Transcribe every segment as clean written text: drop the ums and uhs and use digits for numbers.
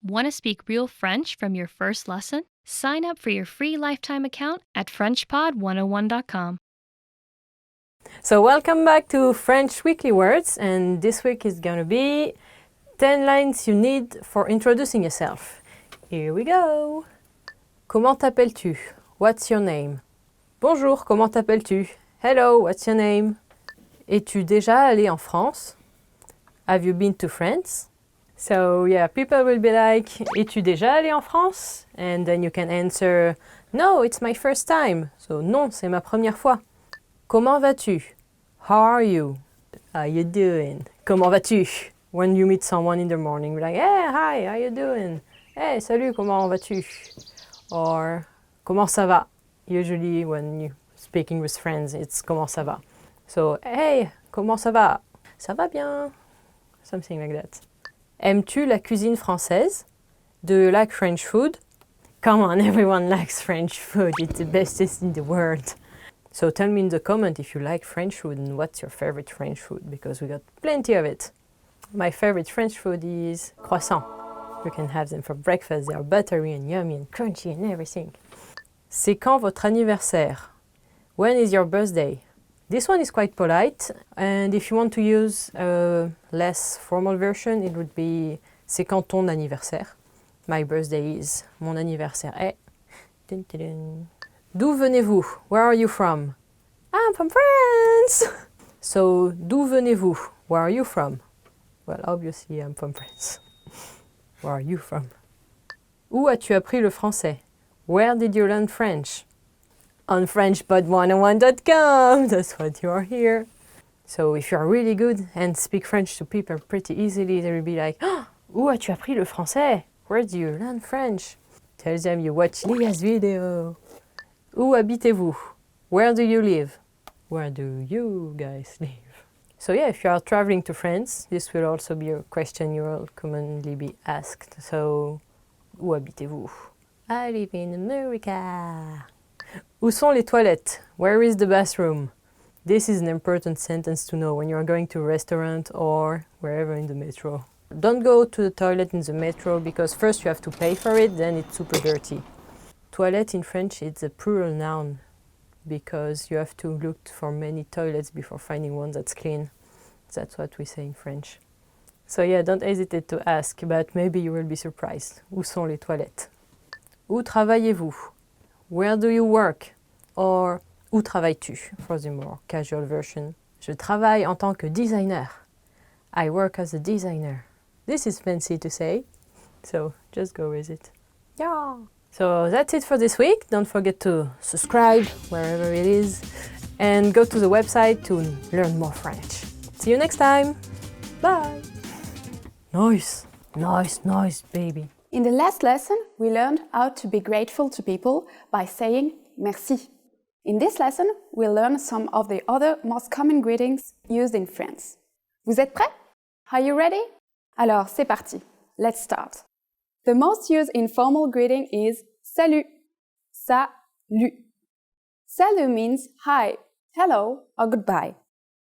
Want to speak real French from your first lesson? Sign up for your free lifetime account at FrenchPod101.com. So welcome back to French Weekly Words, and this week is going to be 10 lines you need for introducing yourself. Here we go! Comment t'appelles-tu? What's your name? Bonjour, comment t'appelles-tu? Hello, what's your name? Es-tu déjà allé en France? Have you been to France? So yeah, people will be like, es-tu déjà allé en France? And then you can answer, no, it's my first time. So non, c'est ma première fois. Comment vas-tu? How are you? How you doing? Comment vas-tu? When you meet someone in the morning, you're like, hey, hi, how you doing? Hey, salut, comment vas-tu? Or, comment ça va? Usually when you're speaking with friends, it's comment ça va. So, hey, comment ça va? Ça va bien. Something like that. Aimes-tu la cuisine française? Do you like French food? Come on, everyone likes French food. It's the bestest in the world. So tell me in the comment if you like French food and what's your favorite French food, because we got plenty of it. My favorite French food is croissant. You can have them for breakfast. They are buttery and yummy and crunchy and everything. C'est quand votre anniversaire? When is your birthday? This one is quite polite, and if you want to use a less formal version, it would be c'est quand ton anniversaire? My birthday is. Mon anniversaire est. Dun, dun, dun. D'où venez-vous? Where are you from? I'm from France! So, d'où venez-vous? Where are you from? Well, obviously I'm from France. Where are you from? Où as-tu appris le français? Where did you learn French? On FrenchPod101.com! That's what you are here. So if you are really good and speak French to people pretty easily, they will be like, oh, où as-tu appris le français? Where do you learn French? Tell them you watch Lia's video. Où habitez-vous? Where do you live? Where do you guys live? So yeah, if you are traveling to France, this will also be a question you will commonly be asked. So, où habitez-vous? I live in America. Où sont les toilettes? Where is the bathroom? This is an important sentence to know when you are going to a restaurant or wherever in the metro. Don't go to the toilet in the metro because first you have to pay for it, then it's super dirty. Toilette in French, it's a plural noun because you have to look for many toilets before finding one that's clean. That's what we say in French. So yeah, don't hesitate to ask, but maybe you will be surprised. Où sont les toilettes? Où travaillez-vous? Where do you work? Or, où travailles-tu? For the more casual version. Je travaille en tant que designer. I work as a designer. This is fancy to say, so just go with it. Yeah! So that's it for this week. Don't forget to subscribe wherever it is and go to the website to learn more French. See you next time. Bye. Nice, nice, nice, baby. In the last lesson, we learned how to be grateful to people by saying merci. In this lesson, we'll learn some of the other most common greetings used in France. Vous êtes prêts? Are you ready? Alors, c'est parti. Let's start. The most used informal greeting is salut. Salut. Salut means hi, hello, or goodbye.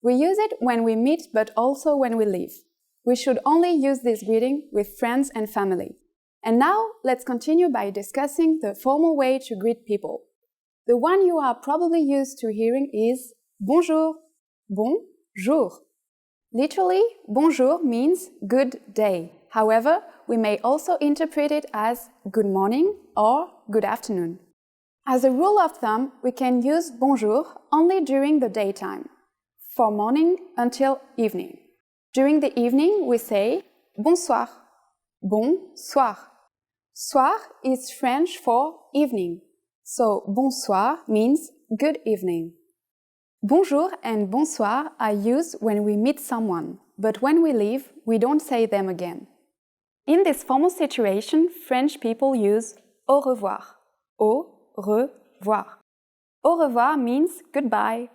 We use it when we meet but also when we leave. We should only use this greeting with friends and family. And now, let's continue by discussing the formal way to greet people. The one you are probably used to hearing is bonjour. Bonjour. Literally, bonjour means good day. However, we may also interpret it as good morning or good afternoon. As a rule of thumb, we can use bonjour only during the daytime, from morning until evening. During the evening, we say bonsoir. Bonsoir. Soir is French for evening, so bonsoir means good evening. Bonjour and bonsoir are used when we meet someone, but when we leave, we don't say them again. In this formal situation, French people use au revoir. Au revoir. Au revoir means goodbye.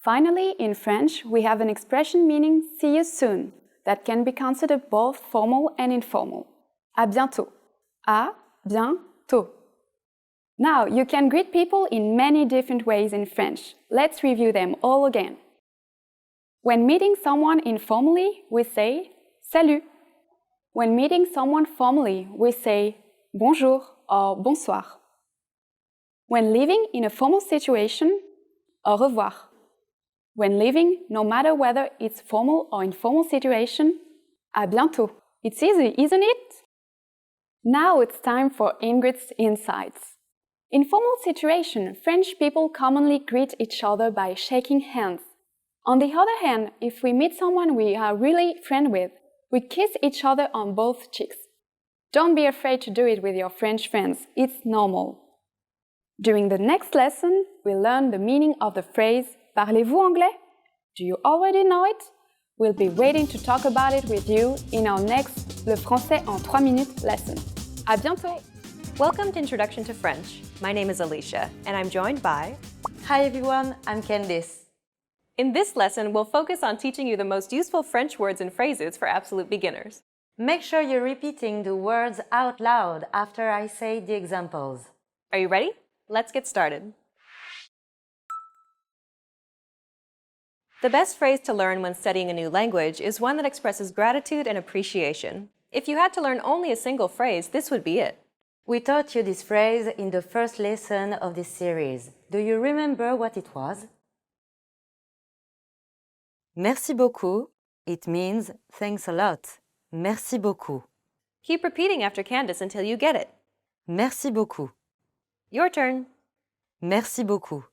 Finally, in French, we have an expression meaning see you soon that can be considered both formal and informal. À bientôt. À bientôt. Now, you can greet people in many different ways in French. Let's review them all again. When meeting someone informally, we say salut. When meeting someone formally, we say bonjour or bonsoir. When living in a formal situation, au revoir. When living, no matter whether it's formal or informal situation, à bientôt. It's easy, isn't it? Now it's time for Ingrid's insights. In formal situation, French people commonly greet each other by shaking hands. On the other hand, if we meet someone we are really friends with, we kiss each other on both cheeks. Don't be afraid to do it with your French friends, it's normal. During the next lesson, we'll learn the meaning of the phrase Parlez-vous anglais? Do you already know it? We'll be waiting to talk about it with you in our next Le Français en 3 minutes lesson. À bientôt! Welcome to Introduction to French. My name is Alicia, and I'm joined by... Hi everyone, I'm Candice. In this lesson, we'll focus on teaching you the most useful French words and phrases for absolute beginners. Make sure you're repeating the words out loud after I say the examples. Are you ready? Let's get started. The best phrase to learn when studying a new language is one that expresses gratitude and appreciation. If you had to learn only a single phrase, this would be it. We taught you this phrase in the first lesson of this series. Do you remember what it was? Merci beaucoup. It means thanks a lot. Merci beaucoup. Keep repeating after Candice until you get it. Merci beaucoup. Your turn. Merci beaucoup.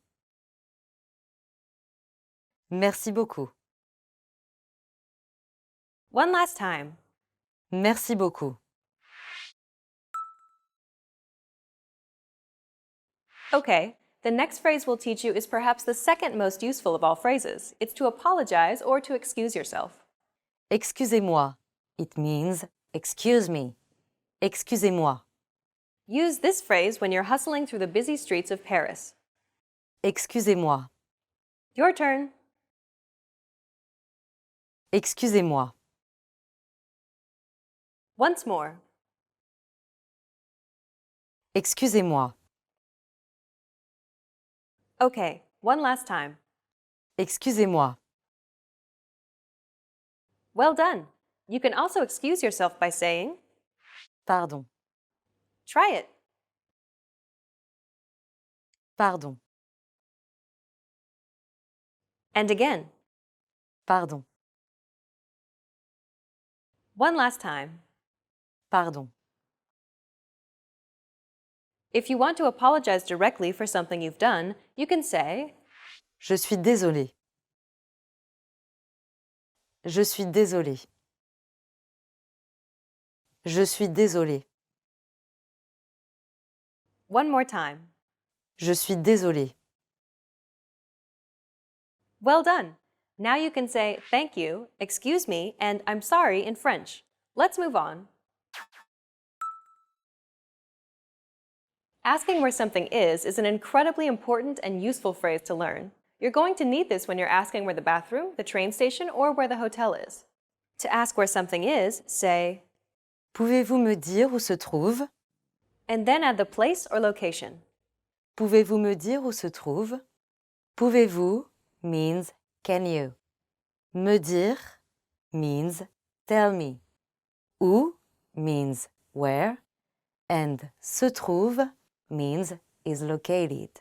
Merci beaucoup. One last time. Merci beaucoup. Okay, the next phrase we'll teach you is perhaps the second most useful of all phrases. It's to apologize or to excuse yourself. Excusez-moi. It means excuse me. Excusez-moi. Use this phrase when you're hustling through the busy streets of Paris. Excusez-moi. Your turn. Excusez-moi. Once more. Excusez-moi. Okay, one last time. Excusez-moi. Well done. You can also excuse yourself by saying, Pardon. try it. Pardon. And again. Pardon. One last time. Pardon. If you want to apologize directly for something you've done, you can say, Je suis désolé. Je suis désolé. Je suis désolé. one more time. Je suis désolé. Well done. Now you can say thank you, excuse me, and I'm sorry in French. Let's move on. Asking where something is an incredibly important and useful phrase to learn. You're going to need this when you're asking where the bathroom, the train station, or where the hotel is. To ask where something is, say, Pouvez-vous me dire où se trouve? and then add the place or location. Pouvez-vous me dire où se trouve? Pouvez-vous means can you. Me dire means tell me. Où means where. And se trouve means is located.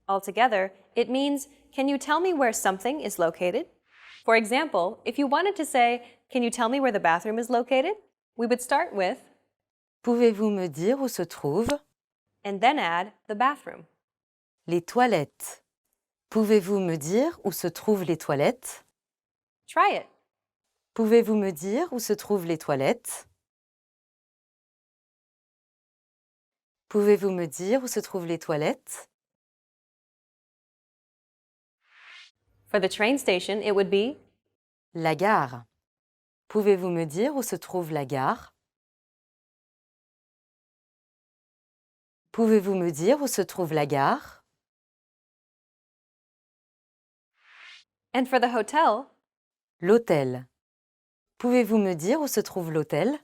Altogether, it means, can you tell me where something is located? For example, if you wanted to say, can you tell me where the bathroom is located? We would start with, Pouvez-vous me dire où se trouve? and then add the bathroom. Les toilettes. Pouvez-vous me dire où se trouvent les toilettes? Try it. Pouvez-vous me dire où se trouvent les toilettes? Pouvez-vous me dire où se trouvent les toilettes? For the train station, it would be, La gare. Pouvez-vous me dire où se trouve la gare? Pouvez-vous me dire où se trouve la gare? and for the hotel, L'hôtel. Pouvez-vous me dire où se trouve l'hôtel?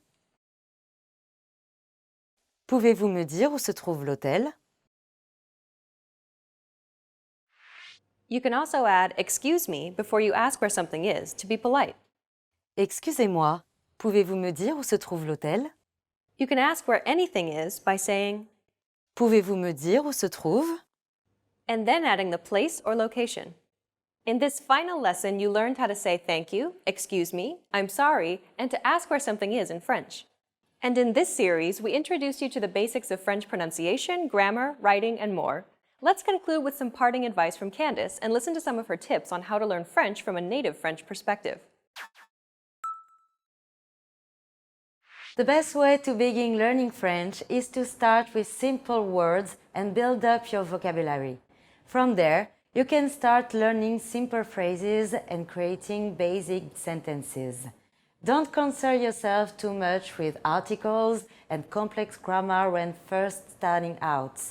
Pouvez-vous me dire où se trouve l'hôtel? you can also add excuse me before you ask where something is to be polite. Excusez-moi Pouvez-vous me dire où se trouve l'hôtel? You can ask where anything is by saying, Pouvez-vous me dire où se trouve? and then adding the place or location. In this final lesson, you learned how to say thank you, excuse me, I'm sorry, and to ask where something is in French. And in this series, we introduced you to the basics of French pronunciation, grammar, writing, and more. Let's conclude with some parting advice from Candice and listen to some of her tips on how to learn French from a native French perspective. The best way to begin learning French is to start with simple words and build up your vocabulary. From there, you can start learning simple phrases and creating basic sentences. Don't concern yourself too much with articles and complex grammar when first starting out.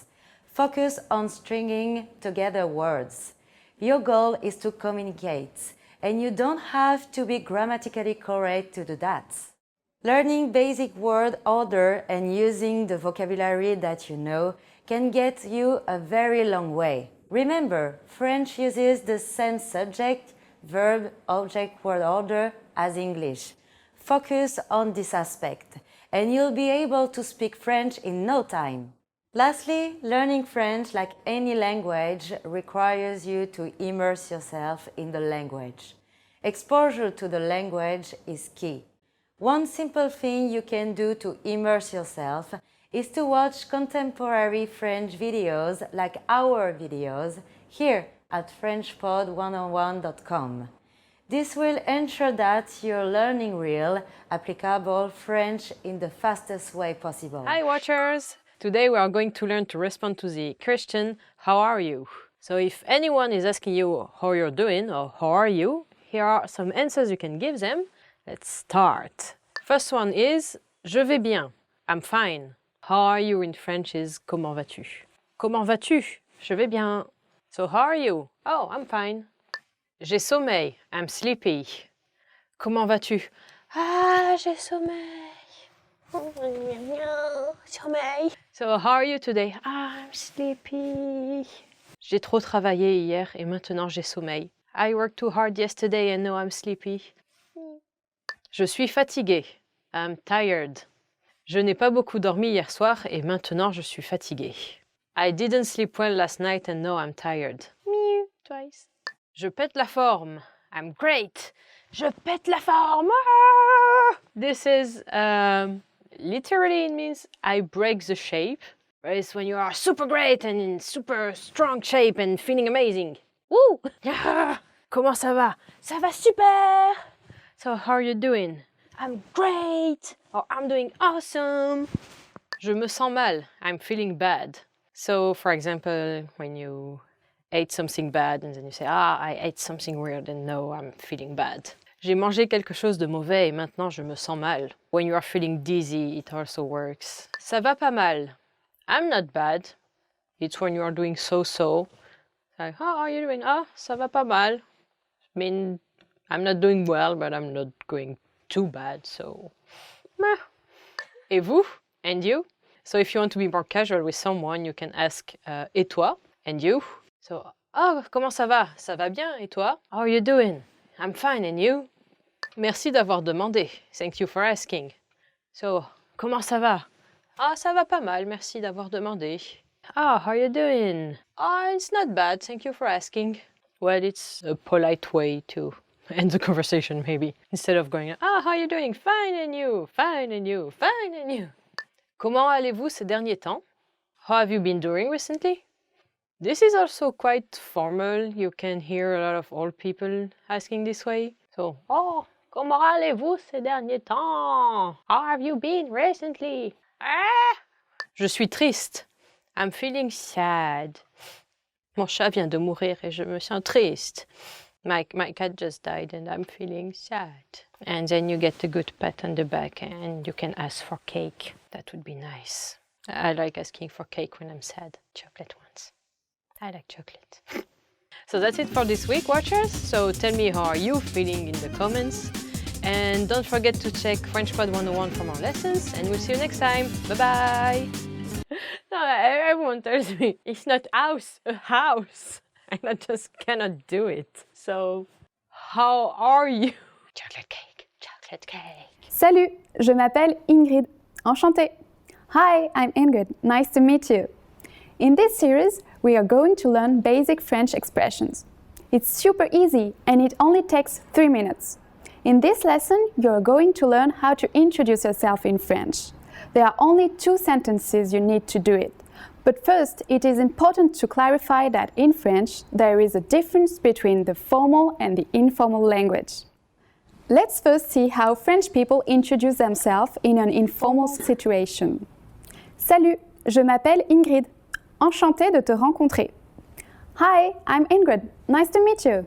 Focus on stringing together words. Your goal is to communicate, and you don't have to be grammatically correct to do that. Learning basic word order and using the vocabulary that you know can get you a very long way. Remember, French uses the same subject, verb, object, word order as English. Focus on this aspect, and you'll be able to speak French in no time. Lastly, learning French, like any language, requires you to immerse yourself in the language. Exposure to the language is key. One simple thing you can do to immerse yourself is to watch contemporary French videos like our videos here at FrenchPod101.com. This will ensure that you're learning real, applicable French in the fastest way possible. Hi watchers! Today we are going to learn to respond to the question, how are you? So if anyone is asking you how you're doing or how are you, here are some answers you can give them. Let's start. First one is, je vais bien, I'm fine. How are you in French is, comment vas-tu? Comment vas-tu? Je vais bien. So how are you? Oh, I'm fine. J'ai sommeil, I'm sleepy. Comment vas-tu? Ah, j'ai sommeil. Sommeil. So how are you today? Ah, I'm sleepy. J'ai trop travaillé hier et maintenant j'ai sommeil. I worked too hard yesterday and now I'm sleepy. Je suis fatigué. I'm tired. Je n'ai pas beaucoup dormi hier soir et maintenant je suis fatigué. I didn't sleep well last night and now I'm tired. Mew, twice. Je pète la forme. I'm great. Je pète la forme. This is literally it means I break the shape. Whereas when you are super great and in super strong shape and feeling amazing. Woo! Comment ça va? Ça va super! So how are you doing? I'm great! Or I'm doing awesome! Je me sens mal. I'm feeling bad. So for example, when you ate something bad and then you say, I ate something weird and now I'm feeling bad. J'ai mangé quelque chose de mauvais et maintenant je me sens mal. When you are feeling dizzy, it also works. Ça va pas mal. I'm not bad. It's when you are doing so-so. Like, how are you doing? Ah, ça va pas mal. I mean, I'm not doing well, but I'm not going too bad, so... Meh. Et vous? And you? So if you want to be more casual with someone, you can ask, et toi? And you? So, oh, comment ça va? Ça va bien, et toi? How are you doing? I'm fine, and you? Merci d'avoir demandé. Thank you for asking. So, comment ça va? Ah, ça va pas mal, merci d'avoir demandé. Ah, how are you doing? Ah, it's not bad, thank you for asking. Well, it's a polite way to end the conversation, maybe. Instead of going, ah, how are you doing? Fine, and you? Fine, and you? Fine, and you? Comment allez-vous ces derniers temps? How have you been doing recently? This is also quite formal. You can hear a lot of old people asking this way. So, oh, comment allez-vous ces derniers temps? How have you been recently? Ah! Je suis triste. I'm feeling sad. Mon chat vient de mourir et je me sens triste. My cat just died and I'm feeling sad. And then you get a good pat on the back and you can ask for cake. That would be nice. I like asking for cake when I'm sad. Chocolate ones. I like chocolate. So that's it for this week, watchers. So tell me, how are you feeling in the comments? And don't forget to check FrenchPod 101 for more lessons. And we'll see you next time. Bye-bye. No, everyone tells me it's not house, a house. And I just cannot do it. So, how are you? Chocolate cake, chocolate cake. Salut, je m'appelle Ingrid. Enchantée. Hi, I'm Ingrid. Nice to meet you. In this series, we are going to learn basic French expressions. It's super easy and it only takes 3 minutes. In this lesson, you are going to learn how to introduce yourself in French. There are only 2 sentences you need to do it. But first, it is important to clarify that in French, there is a difference between the formal and the informal language. Let's first see how French people introduce themselves in an informal situation. Salut, je m'appelle Ingrid. Enchantée de te rencontrer. Hi, I'm Ingrid. Nice to meet you.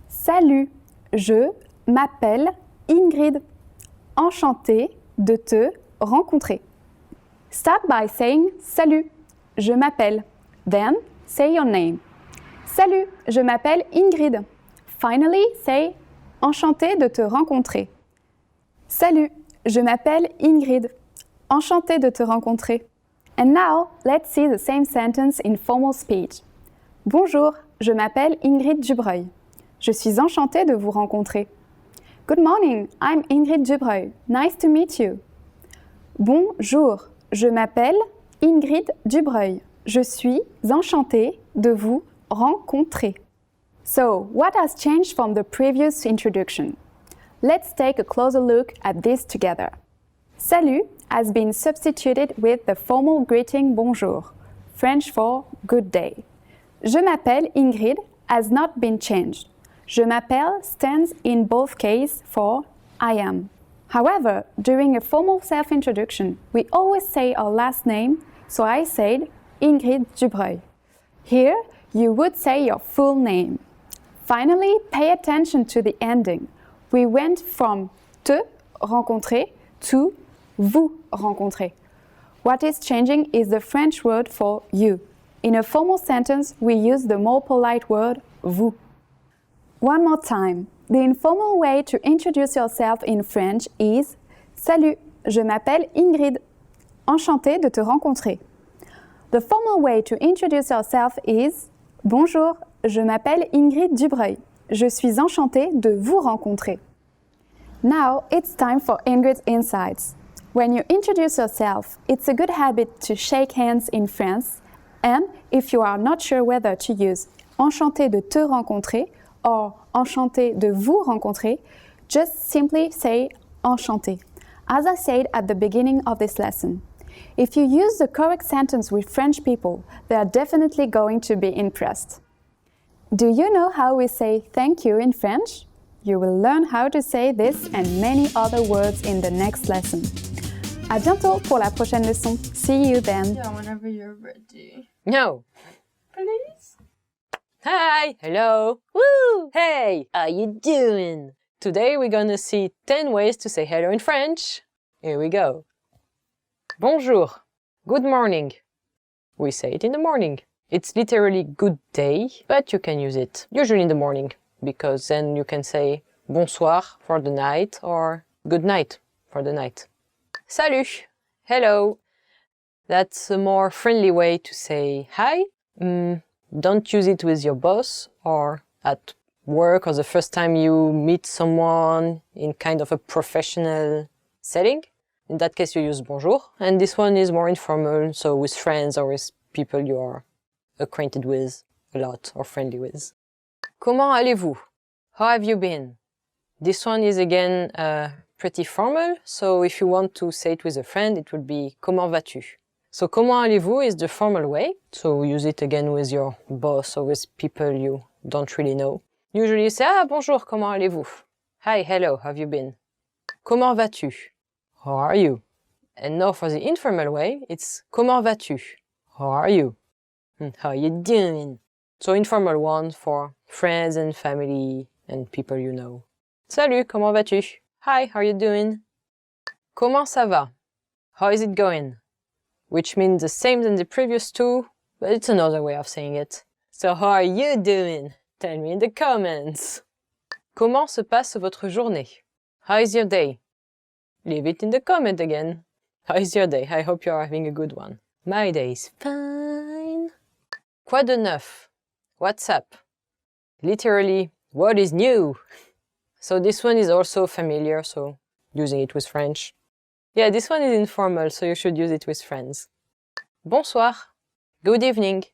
Salut, je m'appelle Ingrid. Enchantée de te rencontrer. Start by saying salut, je m'appelle. Then say your name. Salut, je m'appelle Ingrid. Finally, say enchantée de te rencontrer. Salut, je m'appelle Ingrid. Enchantée de te rencontrer. And now, let's see the same sentence in formal speech. Bonjour, je m'appelle Ingrid Dubreuil. Je suis enchantée de vous rencontrer. Good morning, I'm Ingrid Dubreuil. Nice to meet you. Bonjour, je m'appelle Ingrid Dubreuil. Je suis enchantée de vous rencontrer. So, what has changed from the previous introduction? Let's take a closer look at this together. Salut has been substituted with the formal greeting bonjour, French for good day. Je m'appelle Ingrid has not been changed. Je m'appelle stands in both cases for I am. However, during a formal self-introduction, we always say our last name, so I said Ingrid Dubreuil. Here, you would say your full name. Finally, pay attention to the ending. We went from te rencontrer to vous rencontrer. What is changing is the French word for you. In a formal sentence, we use the more polite word vous. One more time. The informal way to introduce yourself in French is Salut, je m'appelle Ingrid. Enchantée de te rencontrer. The formal way to introduce yourself is Bonjour, je m'appelle Ingrid Dubreuil. Je suis enchantée de vous rencontrer. Now it's time for Ingrid's insights. When you introduce yourself, it's a good habit to shake hands in France, and if you are not sure whether to use enchantée de te rencontrer or enchantée de vous rencontrer, just simply say enchantée, as I said at the beginning of this lesson. If you use the correct sentence with French people, they are definitely going to be impressed. Do you know how we say thank you in French? You will learn how to say this and many other words in the next lesson. À bientôt pour la prochaine leçon. See you then. Yeah, whenever you're ready. No. Please? Hi, hello. Woo! Hey, how you doing? Today we're gonna see 10 ways to say hello in French. Here we go. Bonjour. Good morning. We say it in the morning. It's literally good day, but you can use it usually in the morning because then you can say bonsoir for the night or good night for the night. Salut. Hello. That's a more friendly way to say hi. Don't use it with your boss or at work or the first time you meet someone in kind of a professional setting. In that case, you use bonjour. And this one is more informal, so with friends or with people you are acquainted with a lot or friendly with. Comment allez-vous? How have you been? This one is again pretty formal, so if you want to say it with a friend, it would be comment vas-tu? So comment allez-vous is the formal way, so use it again with your boss or with people you don't really know. Usually you say, bonjour, comment allez-vous? Hi, hello, how have you been? Comment vas-tu? How are you? And now for the informal way, it's comment vas-tu? How are you? How you doing? So informal one for friends and family and people you know. Salut, comment vas-tu? Hi, how are you doing? Comment ça va? How is it going? Which means the same as the previous two, but it's another way of saying it. So how are you doing? Tell me in the comments. Comment se passe votre journée? How is your day? Leave it in the comment again. How is your day? I hope you're having a good one. My day is fine. Quoi de neuf? What's up? Literally, what is new? So this one is also familiar, so using it with French. Yeah, this one is informal, so you should use it with friends. Bonsoir. Good evening.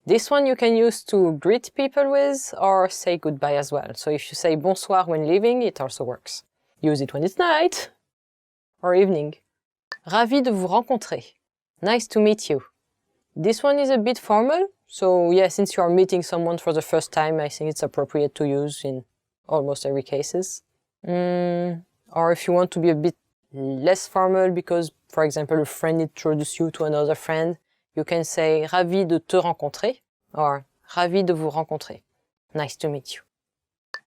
This one you can use to greet people with or say goodbye as well. So if you say bonsoir when leaving, it also works. Use it when it's night or evening. Ravi de vous rencontrer. Nice to meet you. This one is a bit formal, so yeah, since you are meeting someone for the first time, I think it's appropriate to use in almost every cases. Or if you want to be a bit less formal because, for example, a friend introduced you to another friend, you can say ravi de te rencontrer or ravi de vous rencontrer. Nice to meet you.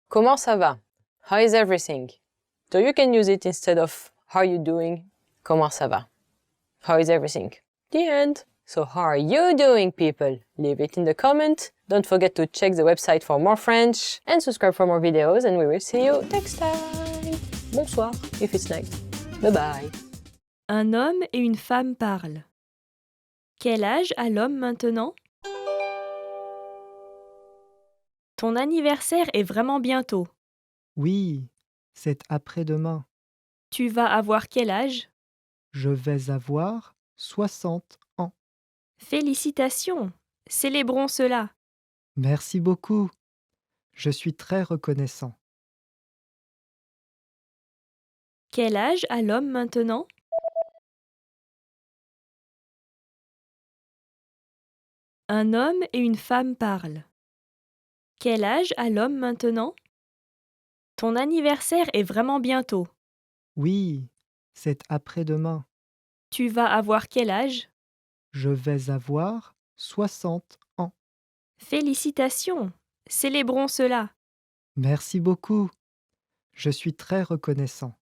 Comment ça va? How is everything? So you can use it instead of how are you doing? Comment ça va? How is everything? The end. So how are you doing, people? Leave it in the comment. Don't forget to check the website for more French and subscribe for more videos, and we will see you next time. Bonsoir if it's night. Bye bye. Un homme et une femme parlent. Quel âge a l'homme maintenant? Ton anniversaire est vraiment bientôt. Oui, c'est après-demain. Tu vas avoir quel âge? Je vais avoir 60 ans. Félicitations! Célébrons cela. Merci beaucoup. Je suis très reconnaissant. Quel âge a l'homme maintenant? Un homme et une femme parlent. Quel âge a l'homme maintenant? Ton anniversaire est vraiment bientôt. Oui, c'est après-demain. Tu vas avoir quel âge? Je vais avoir 60 ans. Félicitations! Célébrons cela. Merci beaucoup. Je suis très reconnaissant.